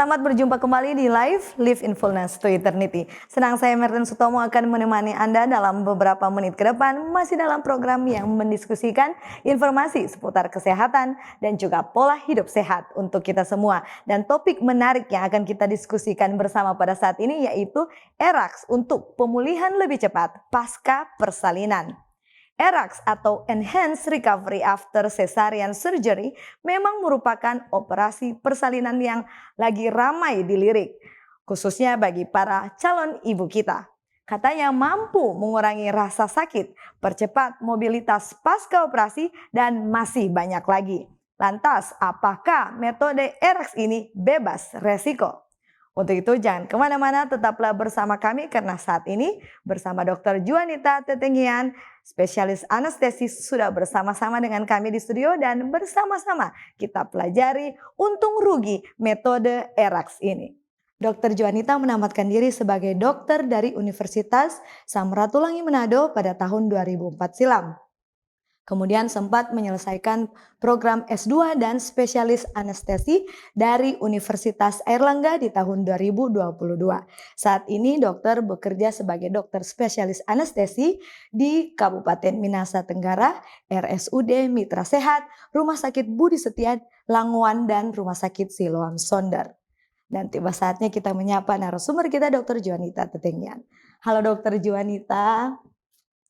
Selamat berjumpa kembali di Live in Fullness to Eternity. Senang saya Merten Sutomo akan menemani Anda dalam beberapa menit ke depan masih dalam program yang mendiskusikan informasi seputar kesehatan dan juga pola hidup sehat untuk kita semua. Dan topik menarik yang akan kita diskusikan bersama pada saat ini yaitu ERAX untuk pemulihan lebih cepat pasca persalinan. ERAX atau Enhanced Recovery After Cesarean Surgery memang merupakan operasi persalinan yang lagi ramai dilirik, khususnya bagi para calon ibu kita. Katanya mampu mengurangi rasa sakit, percepat mobilitas pasca operasi, dan masih banyak lagi. Lantas, apakah metode ERAX ini bebas resiko? Untuk itu jangan kemana-mana, tetaplah bersama kami karena saat ini bersama Dr. Juanita Tetengian, spesialis anestesis sudah bersama-sama dengan kami di studio dan bersama-sama kita pelajari untung rugi metode ERAX ini. Dr. Juanita menamatkan diri sebagai dokter dari Universitas Samratulangi Manado pada tahun 2004 silam. Kemudian sempat menyelesaikan program S2 dan spesialis anestesi dari Universitas Airlangga di tahun 2022. Saat ini dokter bekerja sebagai dokter spesialis anestesi di Kabupaten Minahasa Tenggara, RSUD Mitra Sehat, Rumah Sakit Budi Setian, Languan, dan Rumah Sakit Siloam Sonder. Dan tiba saatnya kita menyapa narasumber kita Dr. Juanita Tetengian. Halo Dr. Juanita.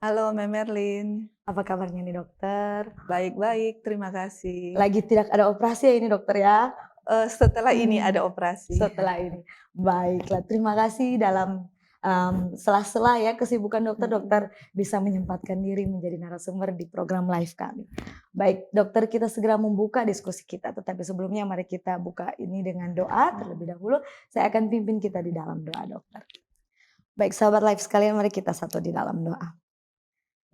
Halo Merlin. Apa kabarnya nih dokter? Baik-baik, terima kasih. Lagi tidak ada operasi ya ini dokter ya? Setelah ini ada operasi. Setelah ini. Baiklah, terima kasih dalam sela-sela ya kesibukan dokter bisa menyempatkan diri menjadi narasumber di program live kami. Baik dokter, kita segera membuka diskusi kita. Tetapi sebelumnya mari kita buka ini dengan doa terlebih dahulu. Saya akan pimpin kita di dalam doa dokter. Baik sahabat live sekalian, mari kita satu di dalam doa.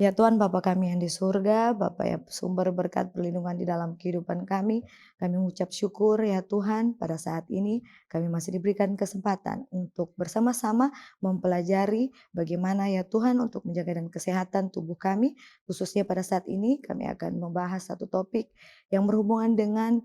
Ya Tuhan Bapa kami yang di surga, Bapa ya sumber berkat perlindungan di dalam kehidupan kami mengucap syukur ya Tuhan pada saat ini kami masih diberikan kesempatan untuk bersama-sama mempelajari bagaimana ya Tuhan untuk menjaga dan kesehatan tubuh kami. Khususnya pada saat ini kami akan membahas satu topik yang berhubungan dengan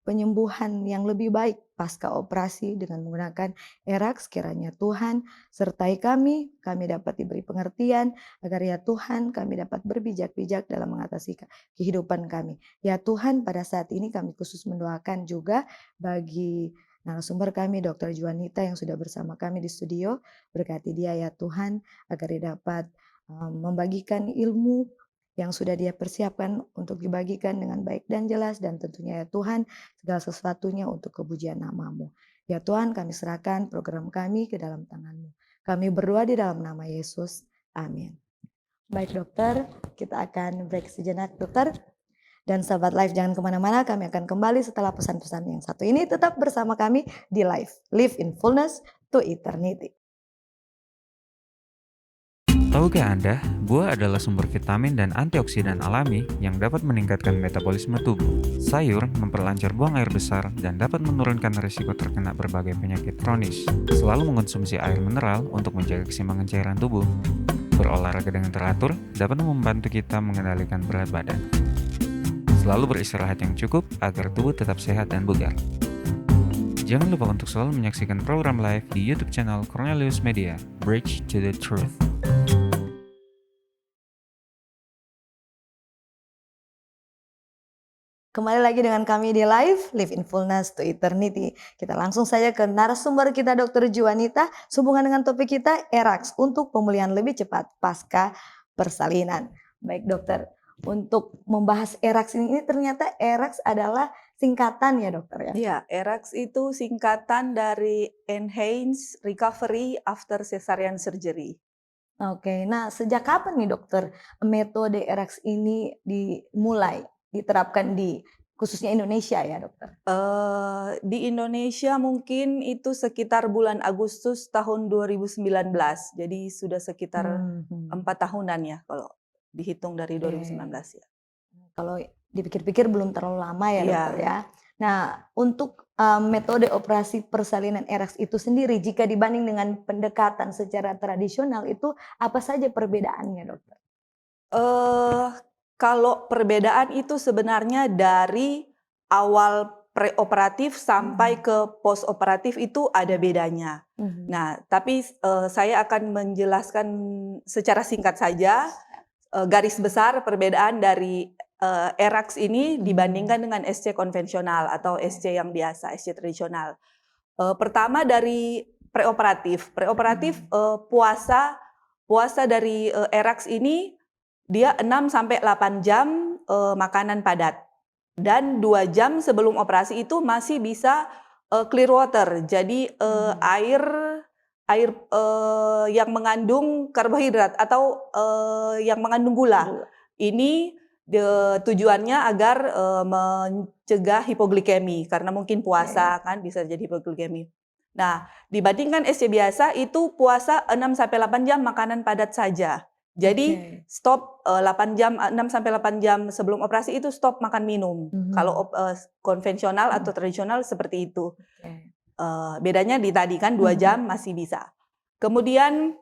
penyembuhan yang lebih baik pasca operasi dengan menggunakan ERAX. Kiranya Tuhan sertai kami dapat diberi pengertian agar ya Tuhan kami dapat berbijak-bijak dalam mengatasi kehidupan kami. Ya Tuhan, pada saat ini kami khusus mendoakan juga bagi narasumber kami Dr. Juanita yang sudah bersama kami di studio. Berkati dia ya Tuhan agar dia dapat membagikan ilmu yang sudah dia persiapkan untuk dibagikan dengan baik dan jelas, dan tentunya ya Tuhan segala sesuatunya untuk kepujian nama-Mu. Ya Tuhan, kami serahkan program kami ke dalam tangan-Mu. Kami berdoa di dalam nama Yesus. Amin. Baik dokter, kita akan break sejenak dokter. Dan sahabat live jangan kemana-mana, kami akan kembali setelah pesan-pesan yang satu ini. Tetap bersama kami di Live in Fullness to Eternity. Tahukah Anda, buah adalah sumber vitamin dan antioksidan alami yang dapat meningkatkan metabolisme tubuh. Sayur memperlancar buang air besar dan dapat menurunkan risiko terkena berbagai penyakit kronis. Selalu mengonsumsi air mineral untuk menjaga keseimbangan cairan tubuh. Berolahraga dengan teratur dapat membantu kita mengendalikan berat badan. Selalu beristirahat yang cukup agar tubuh tetap sehat dan bugar. Jangan lupa untuk selalu menyaksikan program live di YouTube channel Cornelius Media, Bridge to the Truth. Kembali lagi dengan kami di Live in Fullness to Eternity. Kita langsung saja ke narasumber kita Dr. Juanita sehubungan dengan topik kita ERAX untuk pemulihan lebih cepat pasca persalinan. Baik dokter, untuk membahas ERAX ini ternyata ERAX adalah singkatan ya dokter ya? Ya, ERAX itu singkatan dari Enhanced Recovery After Cesarean Surgery. Oke, nah sejak kapan nih dokter metode ERAX ini diterapkan di khususnya Indonesia ya dokter? Di Indonesia mungkin itu sekitar bulan Agustus tahun 2019. Jadi sudah sekitar 4 tahunan ya kalau dihitung dari 2019 ya. Kalau dipikir-pikir belum terlalu lama ya dokter Iya. ya. Nah untuk metode operasi persalinan ERAX itu sendiri jika dibanding dengan pendekatan secara tradisional itu apa saja perbedaannya dokter? Kalau perbedaan itu sebenarnya dari awal preoperatif sampai ke postoperatif itu ada bedanya. Nah, tapi saya akan menjelaskan secara singkat saja garis besar perbedaan dari ERAX ini dibandingkan dengan SC konvensional atau SC yang biasa, SC tradisional. Pertama dari preoperatif. Preoperatif puasa dari ERAX ini dia 6 sampai 8 jam makanan padat. Dan 2 jam sebelum operasi itu masih bisa clear water. Jadi air yang mengandung karbohidrat atau yang mengandung gula. Ini tujuannya agar mencegah hipoglikemi karena mungkin puasa kan bisa jadi hipoglikemi. Nah, dibandingkan SC biasa itu puasa 6 sampai 8 jam makanan padat saja. Jadi stop 8 jam 6 sampai 8 jam sebelum operasi itu stop makan minum. Kalau konvensional atau tradisional seperti itu. Bedanya di tadi kan 2 jam masih bisa. Kemudian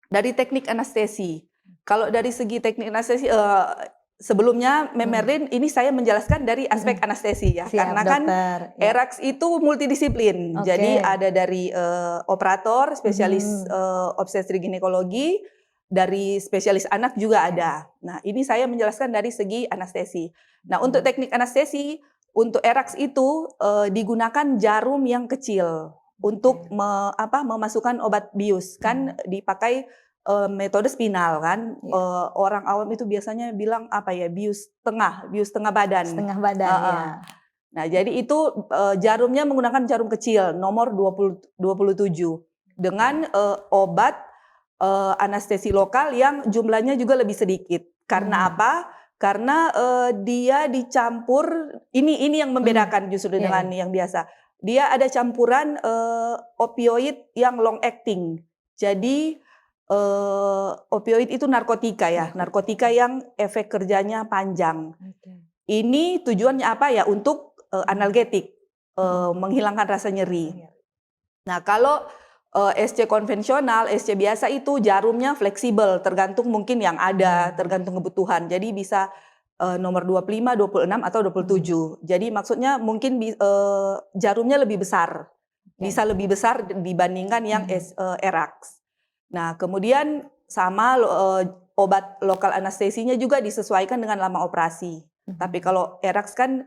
dari teknik anestesi. Kalau dari segi teknik anestesi sebelumnya Merlin ini saya menjelaskan dari aspek anestesi ya. Siap, karena kan dokter. ERAX itu multidisiplin. Jadi ada dari operator, spesialis obstetri ginekologi, dari spesialis anak juga ada. Nah, ini saya menjelaskan dari segi anestesi. Nah, untuk teknik anestesi, untuk ERAX itu digunakan jarum yang kecil untuk memasukkan obat bius. Kan dipakai metode spinal kan. Orang awam itu biasanya bilang bius tengah badan. Setengah badan ya. Nah, jadi itu jarumnya menggunakan jarum kecil nomor 27 dengan obat anestesi lokal yang jumlahnya juga lebih sedikit. Karena apa? Karena dia dicampur ini yang membedakan justru dengan yang biasa. Dia ada campuran opioid yang long acting. Jadi opioid itu narkotika ya, narkotika yang efek kerjanya panjang. Ini tujuannya apa ya? Untuk analgetik, menghilangkan rasa nyeri. Nah, kalau SC konvensional, SC biasa itu jarumnya fleksibel, tergantung mungkin yang ada, tergantung kebutuhan. Jadi bisa nomor 25, 26 atau 27. Jadi maksudnya mungkin jarumnya lebih besar. Bisa lebih besar dibandingkan yang ERAX. Nah, kemudian sama obat lokal anestesinya juga disesuaikan dengan lama operasi. Tapi kalau ERAX kan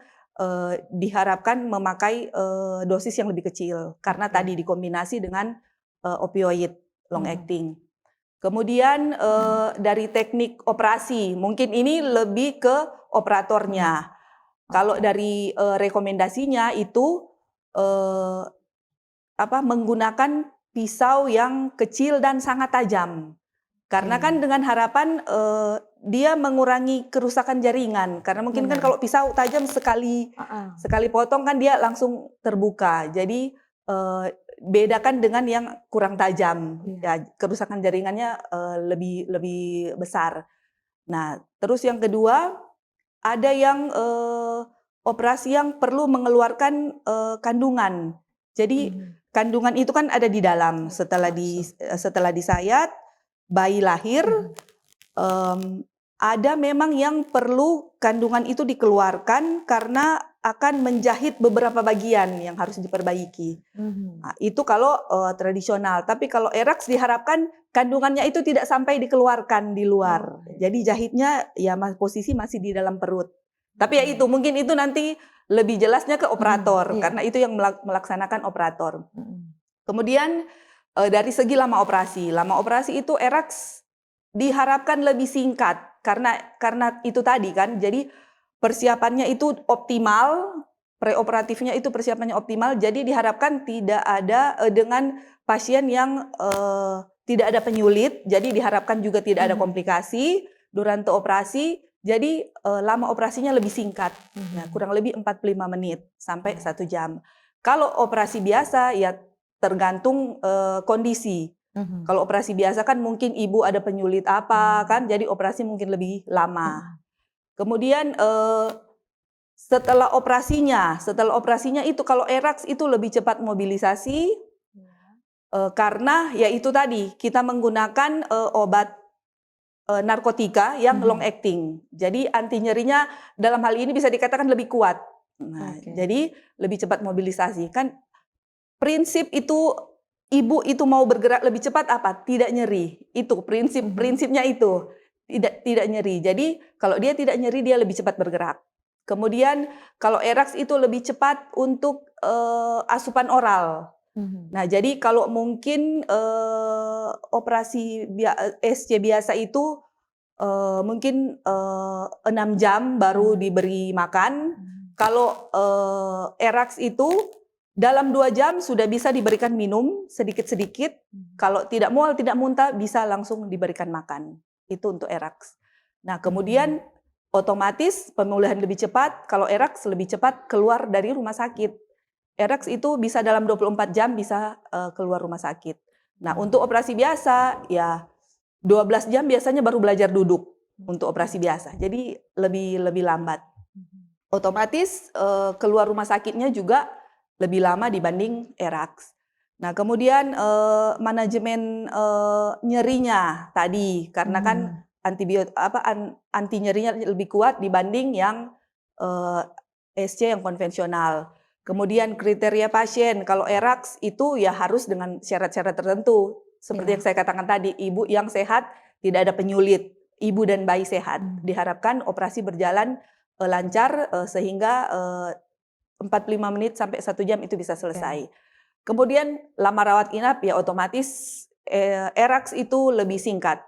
diharapkan memakai dosis yang lebih kecil karena tadi dikombinasi dengan opioid long acting. Kemudian dari teknik operasi, mungkin ini lebih ke operatornya. Kalau dari rekomendasinya itu menggunakan pisau yang kecil dan sangat tajam. Karena kan dengan harapan dia mengurangi kerusakan jaringan. Karena mungkin kan kalau pisau tajam sekali potong kan dia langsung terbuka. Jadi bedakan dengan yang kurang tajam. Ya, kerusakan jaringannya lebih besar. Nah, terus yang kedua ada yang operasi yang perlu mengeluarkan kandungan. Jadi kandungan itu kan ada di dalam. Setelah disayat, bayi lahir, ada memang yang perlu kandungan itu dikeluarkan karena akan menjahit beberapa bagian yang harus diperbaiki. Nah, itu kalau tradisional. Tapi kalau ERAX diharapkan kandungannya itu tidak sampai dikeluarkan di luar. Jadi jahitnya ya posisi masih di dalam perut. Tapi ya itu mungkin itu nanti lebih jelasnya ke operator karena itu yang melaksanakan operator. Kemudian dari segi lama operasi itu ERAX diharapkan lebih singkat karena itu tadi kan. Jadi persiapannya itu optimal, preoperatifnya itu persiapannya optimal. Jadi diharapkan tidak ada dengan pasien yang tidak ada penyulit. Jadi diharapkan juga tidak ada komplikasi durante operasi. Jadi lama operasinya lebih singkat, kurang lebih 45 menit sampai 1 jam. Kalau operasi biasa ya tergantung kondisi. Kalau operasi biasa kan mungkin ibu ada penyulit kan, jadi operasi mungkin lebih lama. Kemudian setelah operasinya itu kalau ERAX itu lebih cepat mobilisasi karena ya itu tadi kita menggunakan obat narkotika yang long acting. Jadi anti nyerinya dalam hal ini bisa dikatakan lebih kuat. Nah, Oke. jadi lebih cepat mobilisasi. Kan prinsip itu ibu itu mau bergerak lebih cepat apa? Tidak nyeri. Itu prinsipnya itu. Tidak nyeri. Jadi kalau dia tidak nyeri dia lebih cepat bergerak. Kemudian kalau ERAX itu lebih cepat untuk asupan oral. Nah, jadi kalau mungkin operasi SC biasa itu mungkin 6 jam baru diberi makan. Kalau ERAX itu dalam 2 jam sudah bisa diberikan minum sedikit-sedikit. Kalau tidak mual, tidak muntah, bisa langsung diberikan makan. Itu untuk ERAX. Nah, kemudian otomatis pemulihan lebih cepat. Kalau ERAX lebih cepat keluar dari rumah sakit. ERAX itu bisa dalam 24 jam bisa keluar rumah sakit. Nah, untuk operasi biasa ya 12 jam biasanya baru belajar duduk untuk operasi biasa. Jadi lebih lambat. Otomatis keluar rumah sakitnya juga lebih lama dibanding ERAX. Nah, kemudian manajemen nyerinya tadi karena kan anti nyerinya lebih kuat dibanding yang SC yang konvensional. Kemudian kriteria pasien kalau ERAX itu ya harus dengan syarat-syarat tertentu. Seperti yang saya katakan tadi, ibu yang sehat, tidak ada penyulit, ibu dan bayi sehat. Diharapkan operasi berjalan lancar sehingga 45 menit sampai 1 jam itu bisa selesai. Kemudian lama rawat inap ya otomatis ERAX itu lebih singkat.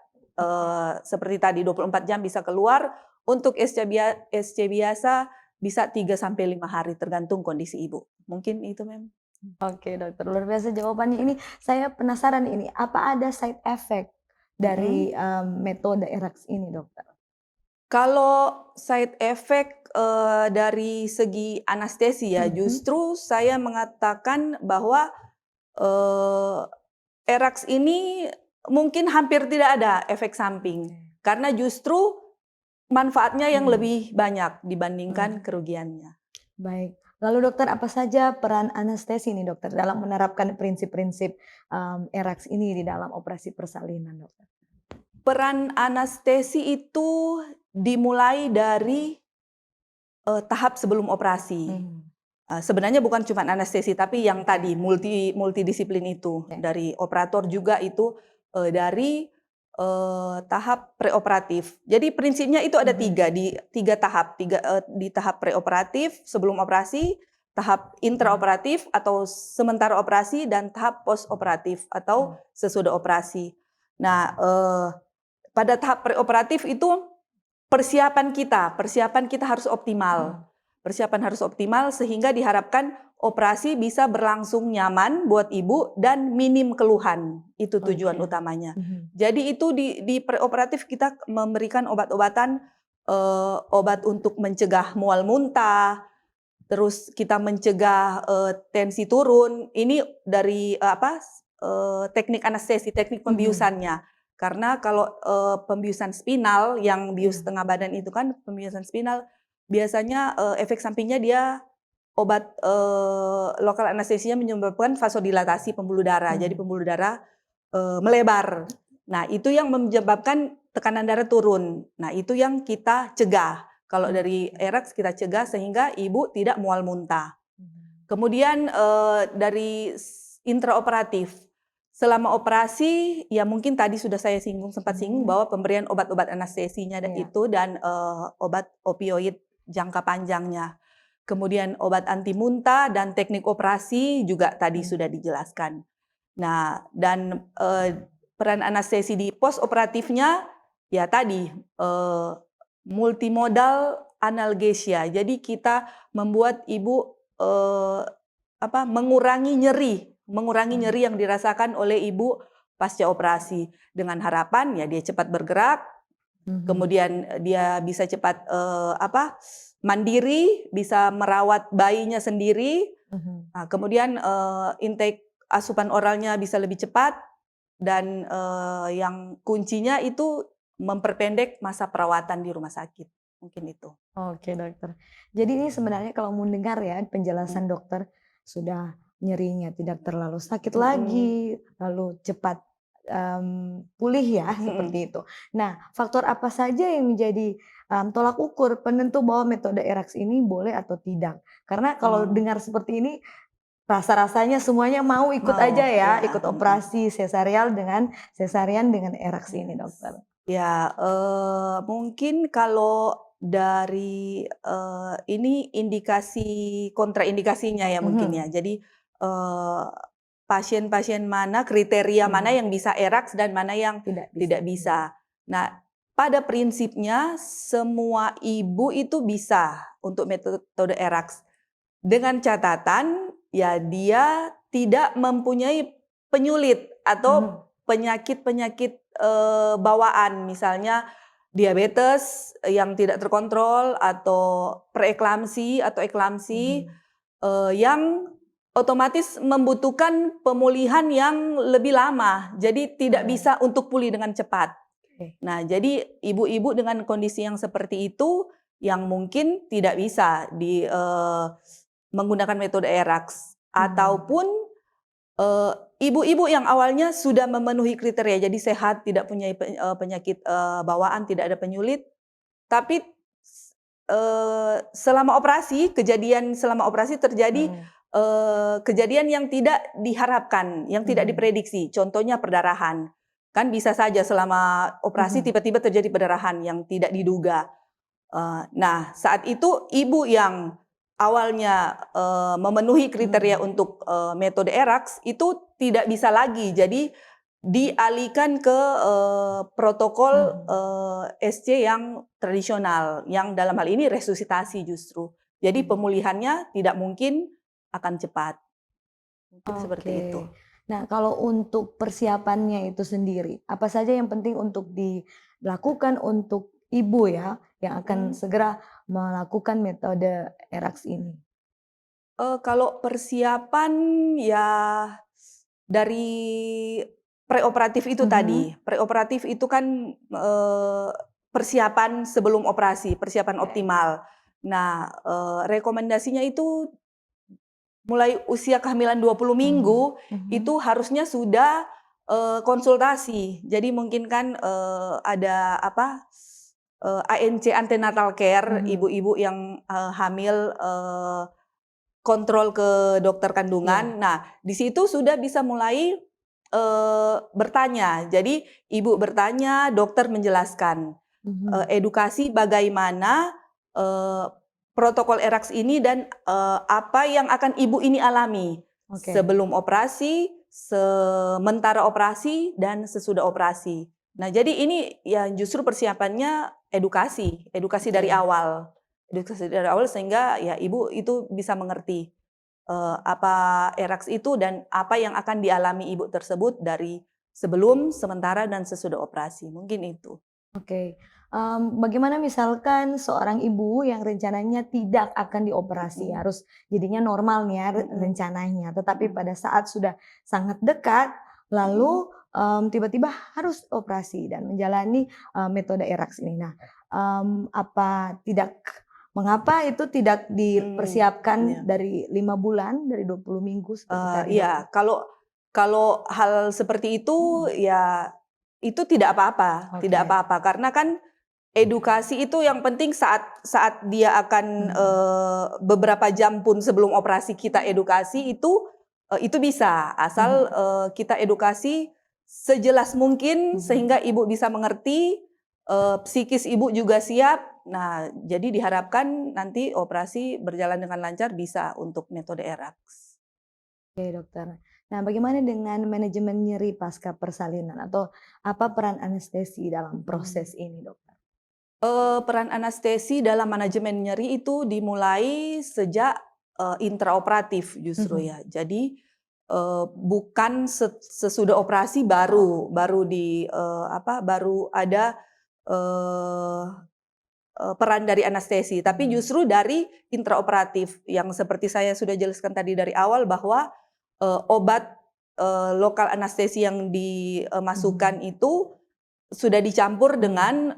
Seperti tadi 24 jam bisa keluar, untuk SC biasa bisa 3 sampai 5 hari tergantung kondisi ibu. Mungkin itu Mem. Oke dokter, luar biasa jawabannya. Ini saya penasaran ini, apa ada side effect dari metode ERAX ini dokter? Kalau side effect dari segi anestesi ya, justru saya mengatakan bahwa ERAX ini mungkin hampir tidak ada efek samping. Karena justru manfaatnya yang lebih banyak dibandingkan kerugiannya. Baik, lalu dokter apa saja peran anestesi nih dokter dalam menerapkan prinsip-prinsip ERAX ini di dalam operasi persalinan dokter? Peran anestesi itu dimulai dari tahap sebelum operasi. Sebenarnya bukan cuma anestesi, tapi yang tadi multidisiplin itu dari operator juga itu dari tahap preoperatif. Jadi prinsipnya itu ada tiga tahap, di tahap preoperatif sebelum operasi, tahap intraoperatif atau sementara operasi, dan tahap postoperatif atau sesudah operasi. Nah, pada tahap preoperatif itu persiapan kita harus optimal. Persiapan harus optimal sehingga diharapkan operasi bisa berlangsung nyaman buat ibu dan minim keluhan. Itu tujuan utamanya. Jadi itu di preoperatif kita memberikan obat-obatan, obat untuk mencegah mual muntah, terus kita mencegah tensi turun. Ini dari teknik anestesi, teknik pembiusannya. Karena kalau pembiusan spinal yang bius tengah badan itu kan pembiusan spinal biasanya efek sampingnya dia obat lokal anestesinya menyebabkan vasodilatasi pembuluh darah. Jadi pembuluh darah melebar. Nah, itu yang menyebabkan tekanan darah turun. Nah, itu yang kita cegah. Kalau dari ERAX kita cegah sehingga ibu tidak mual muntah. Kemudian dari intraoperatif. Selama operasi, ya mungkin tadi sudah saya sempat singgung bahwa pemberian obat-obat anestesinya itu dan obat opioid jangka panjangnya. Kemudian obat anti muntah dan teknik operasi juga tadi sudah dijelaskan. Nah, dan peran anestesi di post operatifnya ya tadi multimodal analgesia. Jadi kita membuat ibu mengurangi nyeri yang dirasakan oleh ibu pasca operasi, dengan harapan ya dia cepat bergerak, kemudian dia bisa cepat mandiri, bisa merawat bayinya sendiri. Nah, kemudian intake asupan oralnya bisa lebih cepat, dan yang kuncinya itu memperpendek masa perawatan di rumah sakit. Mungkin itu. Oke dokter. Jadi ini sebenarnya kalau mendengar ya penjelasan dokter, sudah nyerinya tidak terlalu sakit lagi, lalu cepat pulih ya, seperti itu. Nah, faktor apa saja yang menjadi tolak ukur penentu bahwa metode ERAX ini boleh atau tidak? Karena kalau dengar seperti ini, rasa-rasanya semuanya mau ikut aja ya, ikut operasi sesarian dengan ERAX ini, dokter. Ya, mungkin kalau dari ini indikasi kontraindikasinya ya mungkin ya. Jadi pasien-pasien mana, kriteria mana yang bisa ERAX dan mana yang tidak bisa. Nah, pada prinsipnya semua ibu itu bisa untuk metode ERAX. Dengan catatan ya dia tidak mempunyai penyulit atau penyakit-penyakit bawaan, misalnya diabetes yang tidak terkontrol atau preeklamsi atau eklamsi yang otomatis membutuhkan pemulihan yang lebih lama, jadi tidak bisa untuk pulih dengan cepat. Nah, jadi ibu-ibu dengan kondisi yang seperti itu yang mungkin tidak bisa menggunakan metode ERAX, ataupun ibu-ibu yang awalnya sudah memenuhi kriteria, jadi sehat, tidak punya penyakit bawaan, tidak ada penyulit, tapi selama operasi, kejadian selama operasi terjadi kejadian yang tidak diharapkan, yang tidak diprediksi, contohnya perdarahan. Kan bisa saja selama operasi tiba-tiba terjadi perdarahan yang tidak diduga. Nah, saat itu ibu yang awalnya memenuhi kriteria untuk metode ERAX itu tidak bisa lagi, jadi dialihkan ke protokol SC yang tradisional, yang dalam hal ini resusitasi justru. Jadi pemulihannya tidak mungkin akan cepat. Mungkin seperti itu. Nah, kalau untuk persiapannya itu sendiri, apa saja yang penting untuk dilakukan untuk ibu ya, yang akan segera melakukan metode ERAX ini? Kalau persiapan ya dari preoperatif itu tadi. Preoperatif itu kan persiapan sebelum operasi, persiapan optimal. Nah, rekomendasinya itu mulai usia kehamilan 20 minggu itu harusnya sudah konsultasi. Jadi mungkin kan ada apa ANC antenatal care, ibu-ibu yang hamil kontrol ke dokter kandungan. Nah, di situ sudah bisa mulai bertanya. Jadi ibu bertanya, dokter menjelaskan edukasi bagaimana protokol ERAX ini dan apa yang akan ibu ini alami sebelum operasi, sementara operasi, dan sesudah operasi. Nah, jadi ini ya justru persiapannya edukasi dari awal. Edukasi dari awal sehingga ya ibu itu bisa mengerti apa ERAX itu dan apa yang akan dialami ibu tersebut dari sebelum, sementara, dan sesudah operasi. Mungkin itu. Bagaimana misalkan seorang ibu yang rencananya tidak akan dioperasi, harus jadinya normal nih ya rencananya, tetapi pada saat sudah sangat dekat, lalu tiba-tiba harus operasi dan menjalani metode ERAX ini. Nah, mengapa itu tidak dipersiapkan dari 5 bulan, dari 20 minggu seperti tadi? Iya, kalau hal seperti itu ya itu tidak apa-apa, tidak apa-apa, karena kan edukasi itu yang penting saat dia akan beberapa jam pun sebelum operasi kita edukasi itu bisa, asal kita edukasi sejelas mungkin sehingga ibu bisa mengerti, psikis ibu juga siap. Nah, jadi diharapkan nanti operasi berjalan dengan lancar, bisa untuk metode ERAX. Oke, dokter. Nah, bagaimana dengan manajemen nyeri pasca persalinan atau apa peran anestesi dalam proses ini, dokter? Peran anestesi dalam manajemen nyeri itu dimulai sejak intraoperatif justru ya. Jadi bukan sesudah operasi baru ada peran dari anestesi, tapi justru dari intraoperatif yang seperti saya sudah jelaskan tadi dari awal bahwa obat lokal anestesi yang dimasukkan itu sudah dicampur dengan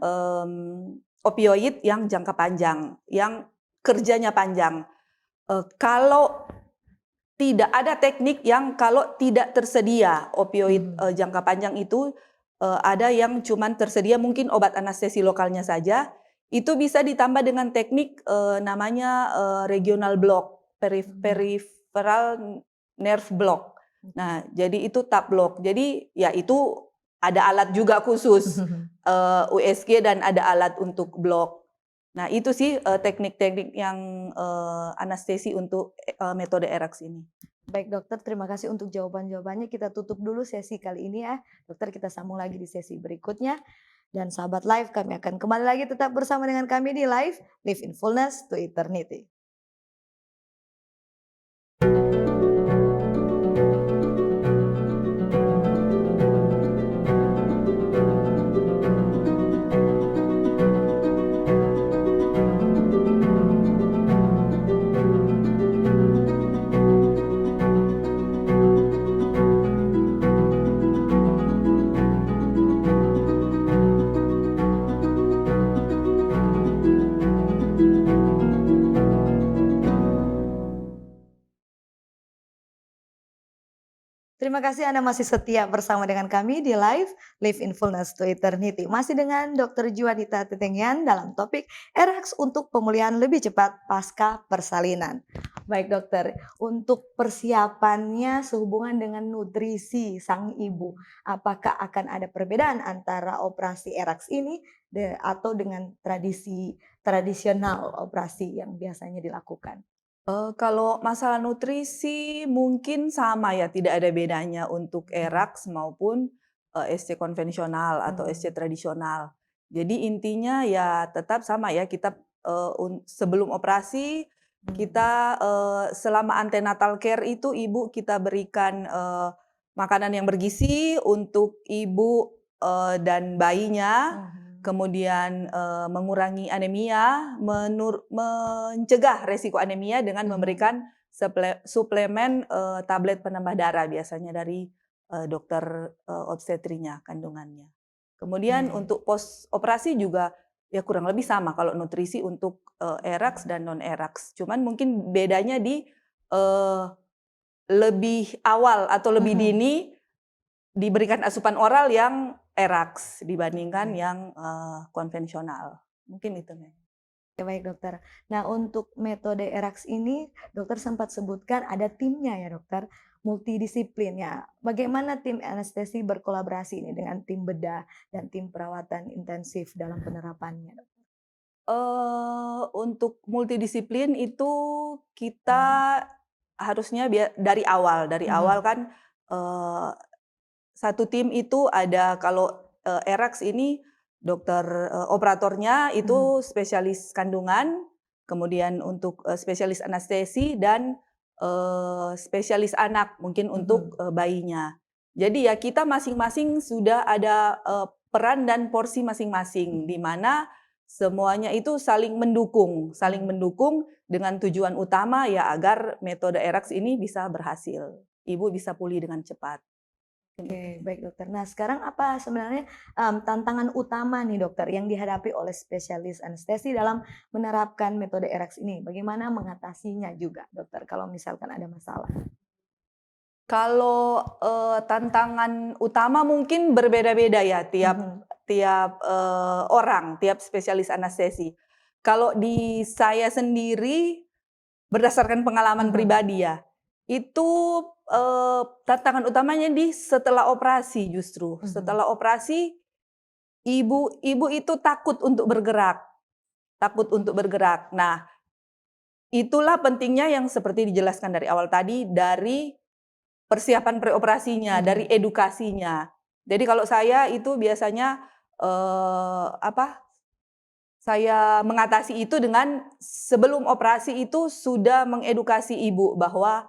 opioid yang jangka panjang, yang kerjanya panjang. Kalau tidak ada teknik yang kalau tidak tersedia opioid jangka panjang itu ada yang cuman tersedia mungkin obat anestesi lokalnya saja. Itu bisa ditambah dengan teknik namanya regional block, peripheral nerve block. Nah, jadi itu TAP block. Jadi ya itu ada alat juga khusus USG dan ada alat untuk block. Nah, itu sih teknik-teknik yang anestesi untuk metode ERAX ini. Baik dokter, terima kasih untuk jawaban-jawabannya. Kita tutup dulu sesi kali ini ya. Dokter, kita sambung lagi di sesi berikutnya. Dan sahabat Live, kami akan kembali lagi tetap bersama dengan kami di Live in Fullness to Eternity. Terima kasih Anda masih setia bersama dengan kami di Live in Fullness to Eternity. Masih dengan Dr. Juanita Tetengian dalam topik ERAX untuk pemulihan lebih cepat pasca persalinan. Baik dokter, untuk persiapannya sehubungan dengan nutrisi sang ibu, apakah akan ada perbedaan antara operasi ERAX ini atau dengan tradisional operasi yang biasanya dilakukan? Kalau masalah nutrisi mungkin sama ya, tidak ada bedanya untuk ERAX maupun SC konvensional atau SC tradisional. Jadi intinya ya tetap sama ya, kita sebelum operasi kita selama antenatal care itu ibu kita berikan makanan yang bergizi untuk ibu dan bayinya. Kemudian mengurangi anemia, mencegah resiko anemia dengan memberikan suplemen tablet penambah darah biasanya dari dokter obstetrinya kandungannya. Kemudian untuk post operasi juga ya kurang lebih sama kalau nutrisi untuk ERAX dan non ERAX. Cuman mungkin bedanya di lebih awal atau lebih dini diberikan asupan oral yang ERAX dibandingkan yang konvensional. Mungkin itu. Ya, baik dokter. Nah untuk metode ERAX ini dokter sempat sebutkan ada timnya ya dokter, multidisiplin ya. Bagaimana tim anestesi berkolaborasi ini dengan tim bedah dan tim perawatan intensif dalam penerapannya dokter? Untuk multidisiplin itu kita harusnya dari awal kan satu tim itu ada kalau ERAX ini dokter operatornya itu spesialis kandungan, kemudian untuk spesialis anestesi dan spesialis anak mungkin untuk bayinya. Jadi ya kita masing-masing sudah ada peran dan porsi masing-masing di mana semuanya itu saling mendukung dengan tujuan utama ya agar metode ERAX ini bisa berhasil. Ibu bisa pulih dengan cepat. Oke, baik dokter. Nah sekarang apa sebenarnya tantangan utama nih dokter yang dihadapi oleh spesialis anestesi dalam menerapkan metode ERAX ini? Bagaimana mengatasinya juga dokter kalau misalkan ada masalah? Kalau tantangan utama mungkin berbeda-beda ya tiap orang, tiap spesialis anestesi. Kalau di saya sendiri berdasarkan pengalaman pribadi ya, itu tantangan utamanya di setelah operasi justru. Setelah operasi ibu itu takut untuk bergerak. Nah, itulah pentingnya yang seperti dijelaskan dari awal tadi dari persiapan preoperasinya, dari edukasinya. Jadi kalau saya itu biasanya saya mengatasi itu dengan sebelum operasi itu sudah mengedukasi ibu bahwa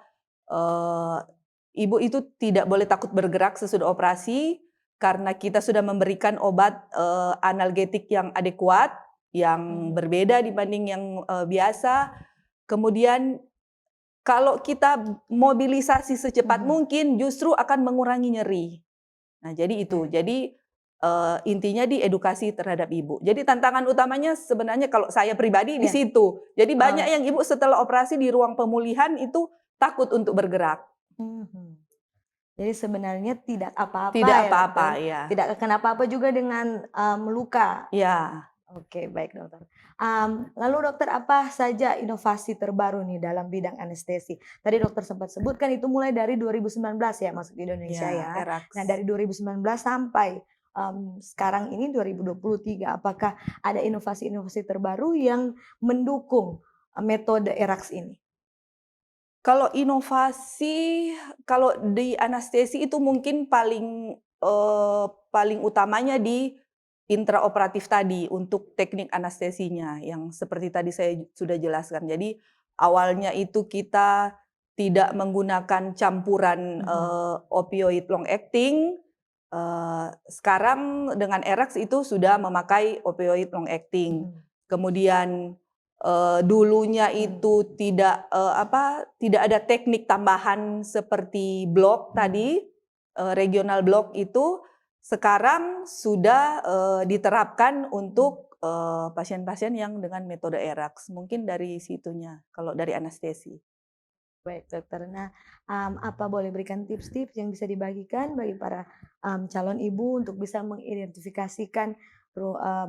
ibu itu tidak boleh takut bergerak sesudah operasi karena kita sudah memberikan obat analgetik yang adekuat, yang berbeda dibanding yang biasa. Kemudian kalau kita mobilisasi secepat mungkin justru akan mengurangi nyeri. Nah jadi itu, jadi intinya di edukasi terhadap ibu. Jadi tantangan utamanya sebenarnya kalau saya pribadi di situ. Jadi banyak yang ibu setelah operasi di ruang pemulihan itu takut untuk bergerak. Jadi sebenarnya tidak apa-apa Tidak ya, apa-apa, dokter? ya. Tidak kenapa-apa juga dengan luka. Ya. Oke, baik dokter. Lalu dokter, apa saja inovasi terbaru nih dalam bidang anestesi? Tadi dokter sempat sebutkan itu mulai dari 2019 ya masuk di Indonesia ya. ERAX. Nah dari 2019 sampai sekarang ini 2023, apakah ada inovasi-inovasi terbaru yang mendukung metode ERAX ini? Kalau inovasi, kalau di anestesi itu mungkin paling utamanya di intraoperatif tadi untuk teknik anestesinya yang seperti tadi saya sudah jelaskan. Jadi awalnya itu kita tidak menggunakan campuran opioid long acting. Sekarang dengan ERAX itu sudah memakai opioid long acting. Kemudian dulunya itu tidak ada teknik tambahan seperti blok tadi, regional blok itu sekarang sudah diterapkan untuk pasien-pasien yang dengan metode ERAX. Mungkin dari situnya kalau dari anestesi. Baik dokter. Nah, apa boleh berikan tips-tips yang bisa dibagikan bagi para calon ibu untuk bisa mengidentifikasikan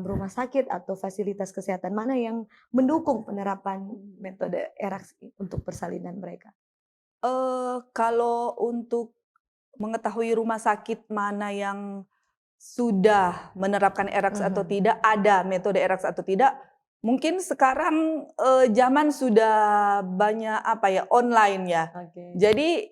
rumah sakit atau fasilitas kesehatan mana yang mendukung penerapan metode ERAX untuk persalinan mereka? Kalau untuk mengetahui rumah sakit mana yang sudah menerapkan ERAX atau tidak, ada metode ERAX atau tidak, mungkin sekarang zaman sudah banyak online ya. Jadi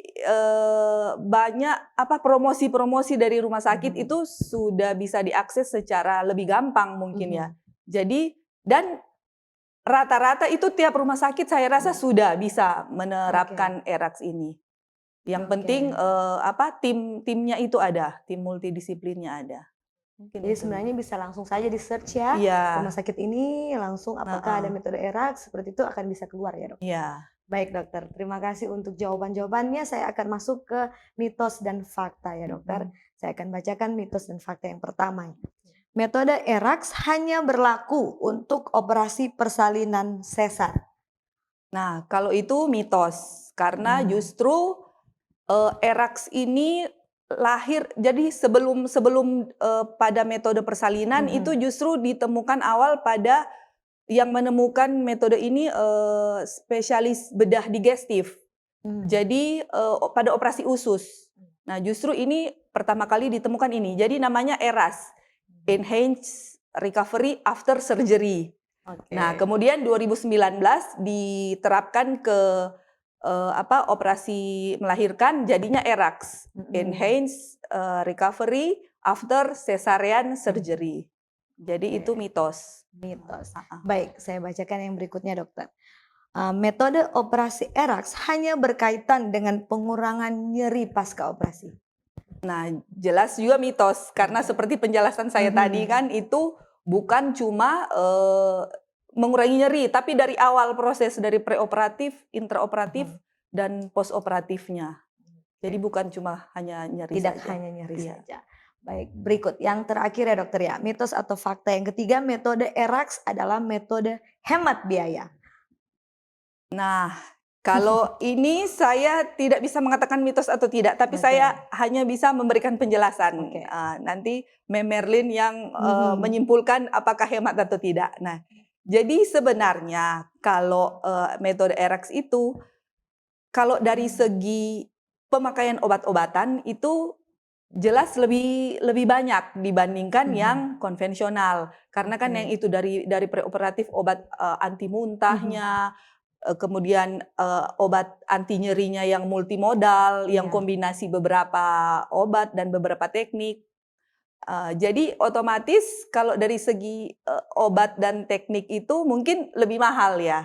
banyak promosi-promosi dari rumah sakit itu sudah bisa diakses secara lebih gampang mungkin ya. Jadi dan rata-rata itu tiap rumah sakit saya rasa sudah bisa menerapkan ERAX ini. Yang penting timnya itu ada, tim multidisiplinnya ada. Jadi sebenarnya bisa langsung saja di search ya, rumah sakit ini langsung apakah ada metode ERAX, seperti itu akan bisa keluar ya dok? Iya. Baik dokter, terima kasih untuk jawaban-jawabannya. Saya akan masuk ke mitos dan fakta ya dokter. Saya akan bacakan mitos dan fakta yang pertama. Metode ERAX hanya berlaku untuk operasi persalinan sesar. Nah kalau itu mitos, karena justru ERAX ini lahir, jadi sebelum pada metode persalinan itu justru ditemukan awal pada yang menemukan metode ini spesialis bedah digestif. Jadi pada operasi usus. Nah justru ini pertama kali ditemukan ini. Jadi namanya ERAS, Enhanced Recovery After Surgery. Nah kemudian 2019 diterapkan ke operasi melahirkan, jadinya ERAX, Enhanced Recovery After Cesarean Surgery. Jadi itu mitos. Baik, saya bacakan yang berikutnya dokter. Metode operasi ERAX hanya berkaitan dengan pengurangan nyeri pasca operasi. Nah jelas juga mitos, karena seperti penjelasan saya tadi kan, itu bukan cuma mengurangi nyeri, tapi dari awal proses, dari preoperatif, intraoperatif, dan postoperatifnya. Jadi bukan cuma hanya nyeri saja. Tidak hanya nyeri saja. Baik, berikut yang terakhir ya dokter ya, mitos atau fakta yang ketiga, metode ERAX adalah metode hemat biaya. Nah, kalau ini saya tidak bisa mengatakan mitos atau tidak, tapi saya hanya bisa memberikan penjelasan. Nanti Merlin yang menyimpulkan apakah hemat atau tidak. Nah, jadi sebenarnya kalau metode ERAX itu, kalau dari segi pemakaian obat-obatan itu jelas lebih banyak dibandingkan yang konvensional, karena kan yang itu dari preoperatif obat anti muntahnya, kemudian obat anti nyerinya yang multimodal, yang kombinasi beberapa obat dan beberapa teknik. Jadi otomatis kalau dari segi obat dan teknik itu mungkin lebih mahal ya.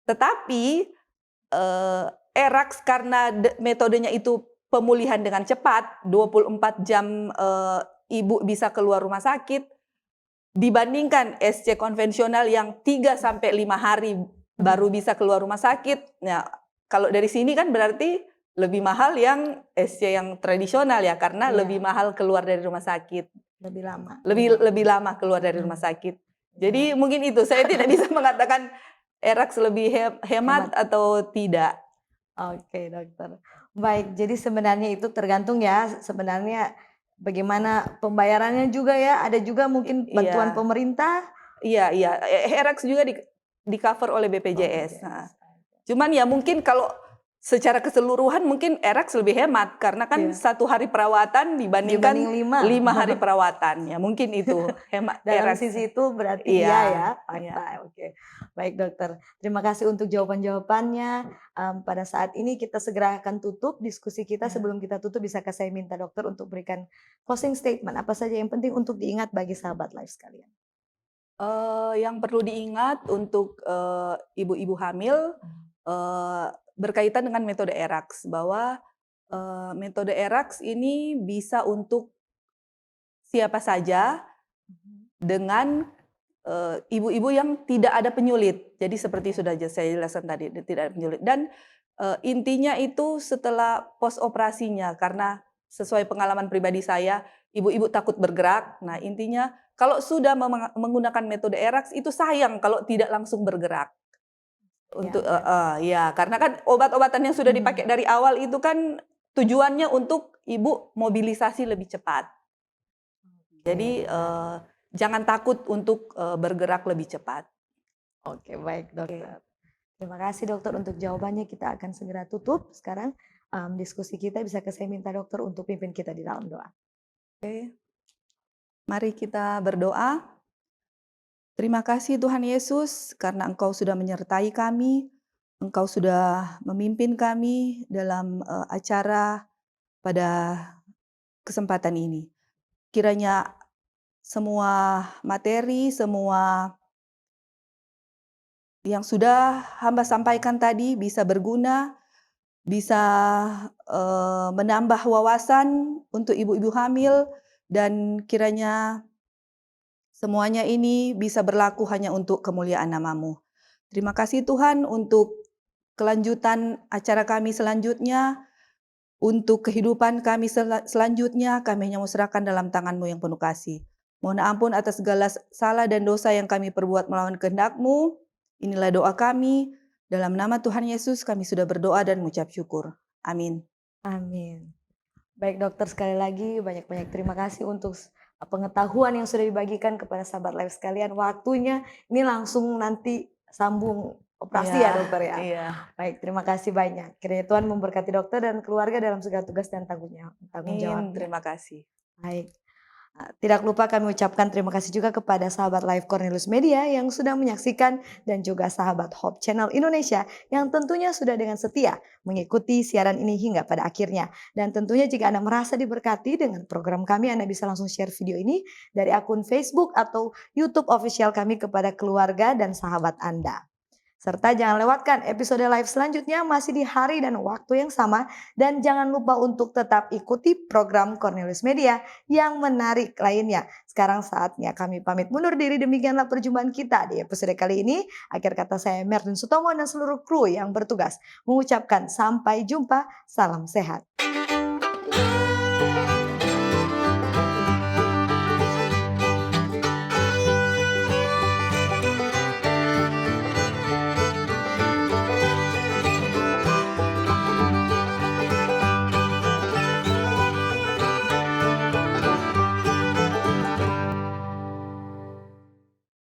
Tetapi ERAX karena metodenya itu pemulihan dengan cepat, 24 jam ibu bisa keluar rumah sakit, dibandingkan SC konvensional yang 3-5 hari baru bisa keluar rumah sakit. Nah, kalau dari sini kan berarti lebih mahal yang SC yang tradisional ya, karena lebih mahal keluar dari rumah sakit. Lebih lama. Lebih lama keluar dari rumah sakit. Jadi mungkin itu, saya tidak bisa mengatakan ERAX lebih hemat atau tidak. Oke dokter. Baik, jadi sebenarnya itu tergantung ya, sebenarnya bagaimana pembayarannya juga ya, ada juga mungkin bantuan Iya, pemerintah. iya, iya. HERAX juga di cover oleh Oh BPJS. Nah, BPJS. cuman ya mungkin kalau secara keseluruhan mungkin HERAX lebih hemat karena kan Iya. 1 hari perawatan dibandingkan Dibanding 5. 5 hari perawatan. Ya mungkin itu hemat Dalam HERAX. sisi itu berarti Iya, iya ya, iya. fakta. Oke. Baik dokter, terima kasih untuk jawaban-jawabannya. Pada saat ini kita segera akan tutup diskusi kita. Ya. Sebelum kita tutup, bisakah saya minta dokter untuk berikan closing statement, apa saja yang penting untuk diingat bagi sahabat live sekalian? Yang perlu diingat untuk ibu-ibu hamil berkaitan dengan metode ERAX bahwa metode ERAX ini bisa untuk siapa saja dengan ibu-ibu yang tidak ada penyulit. Jadi seperti sudah saya jelaskan tadi, tidak ada penyulit. Dan intinya itu setelah pos operasinya, karena sesuai pengalaman pribadi saya, ibu-ibu takut bergerak. Nah intinya kalau sudah menggunakan metode ERAX itu sayang kalau tidak langsung bergerak. Untuk ya, karena kan obat-obatan yang sudah dipakai dari awal itu kan tujuannya untuk ibu mobilisasi lebih cepat. Jadi jangan takut untuk bergerak lebih cepat. Oke, baik dokter. Terima kasih dokter untuk jawabannya. Kita akan segera tutup sekarang diskusi kita. Bisa saya minta dokter untuk pimpin kita di dalam doa. Oke. Mari kita berdoa. Terima kasih Tuhan Yesus karena Engkau sudah menyertai kami, Engkau sudah memimpin kami dalam acara pada kesempatan ini. Kiranya semua materi, semua yang sudah hamba sampaikan tadi bisa berguna, bisa menambah wawasan untuk ibu-ibu hamil, dan kiranya semuanya ini bisa berlaku hanya untuk kemuliaan nama-Mu. Terima kasih Tuhan untuk kelanjutan acara kami selanjutnya, untuk kehidupan kami selanjutnya, kami hanya serahkan dalam tangan-Mu yang penuh kasih. Mohon ampun atas segala salah dan dosa yang kami perbuat melawan kehendak-Mu. Inilah doa kami. Dalam nama Tuhan Yesus kami sudah berdoa dan mengucap syukur. Amin. Amin. Baik dokter, sekali lagi banyak-banyak terima kasih untuk pengetahuan yang sudah dibagikan kepada sahabat live sekalian. Waktunya ini langsung nanti sambung operasi ya dokter ya. Iya. Baik, terima kasih banyak. Kiranya Tuhan memberkati dokter dan keluarga dalam segala tugas dan tanggung jawab. Terima kasih. Baik. Tidak lupa kami ucapkan terima kasih juga kepada sahabat Live Cornelius Media yang sudah menyaksikan dan juga sahabat Hope Channel Indonesia yang tentunya sudah dengan setia mengikuti siaran ini hingga pada akhirnya. Dan tentunya jika Anda merasa diberkati dengan program kami, Anda bisa langsung share video ini dari akun Facebook atau YouTube official kami kepada keluarga dan sahabat Anda. Serta jangan lewatkan episode live selanjutnya masih di hari dan waktu yang sama. Dan jangan lupa untuk tetap ikuti program Cornelius Media yang menarik lainnya. Sekarang saatnya kami pamit mundur diri. Demikianlah perjumpaan kita di episode kali ini. Akhir kata saya Merlin Sutomo dan seluruh kru yang bertugas mengucapkan sampai jumpa. Salam sehat.